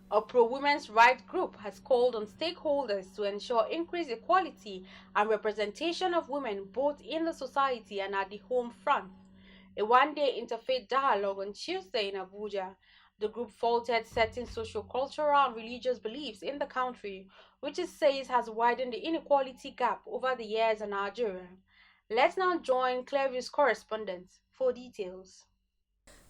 A pro-women's rights group has called on stakeholders to ensure increased equality and representation of women both in the society and at the home front. A one-day interfaith dialogue on Tuesday in Abuja, the group faulted certain socio-cultural and religious beliefs in the country, which it says has widened the inequality gap over the years in Nigeria. Let's now join Clearview's correspondent for details.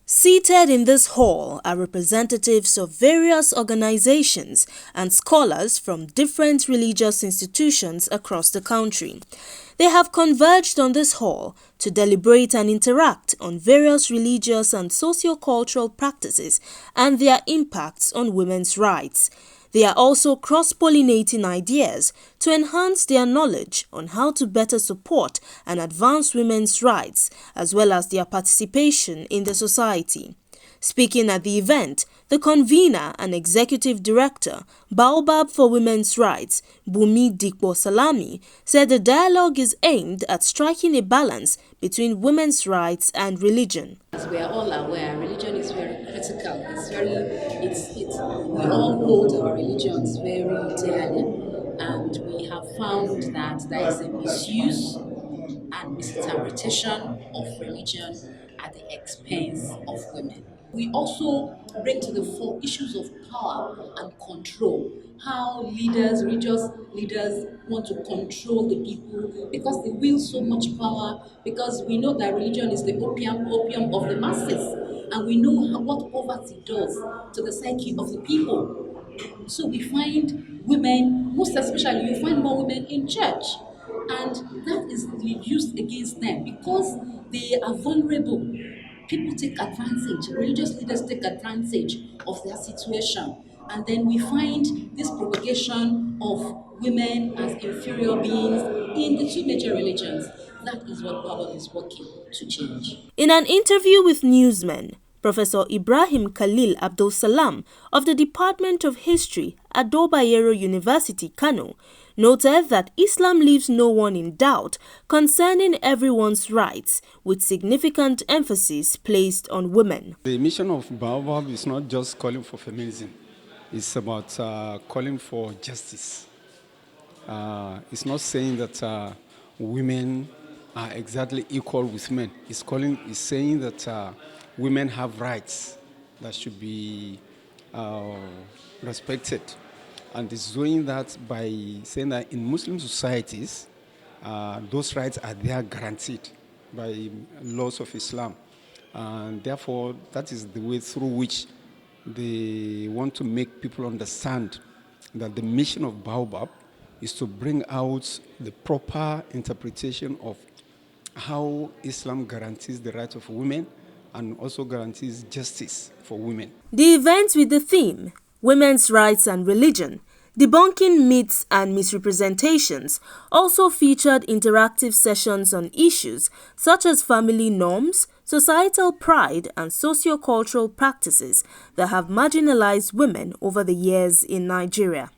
Seated in this hall are representatives of various organizations and scholars from different religious institutions across the country. They have converged on this hall to deliberate and interact on various religious and socio-cultural practices and their impacts on women's rights. They are also cross-pollinating ideas to enhance their knowledge on how to better support and advance women's rights, as well as their participation in the society. Speaking at the event, the convener and executive director, Baobab for Women's Rights, Bumi Dikpo Salami, said the dialogue is aimed at striking a balance between women's rights and religion. As we are all aware, religion is very critical. We all hold our religions very dearly, and we have found that there is a misuse and misinterpretation of religion at the expense of women. We also bring to the fore issues of power and control, how religious leaders want to control the people because they wield so much power, because we know that religion is the opium of the masses, and we know what poverty does to the psyche of the people. So we find women, most especially you find more women in church, and that is used against them because they are vulnerable. People take advantage, religious leaders take advantage of their situation, and then we find this propagation of women as inferior beings in the two major religions. That is what Bible is working to change. In an interview with Newsmen, Professor Ibrahim Khalil Abdul Salam of the Department of History at Ado Bayero University, Kano, noted that Islam leaves no one in doubt concerning everyone's rights, with significant emphasis placed on women. The mission of Baobab is not just calling for feminism, it's about calling for justice. It's not saying that women are exactly equal with men. It's saying that women have rights that should be respected. And it's doing that by saying that in Muslim societies, those rights are there guaranteed by laws of Islam. And therefore, that is the way through which they want to make people understand that the mission of Baobab is to bring out the proper interpretation of how Islam guarantees the rights of women and also guarantees justice for women. The event with the theme, Women's Rights and Religion, Debunking Myths and Misrepresentations, also featured interactive sessions on issues such as family norms, societal pride and socio-cultural practices that have marginalized women over the years in Nigeria.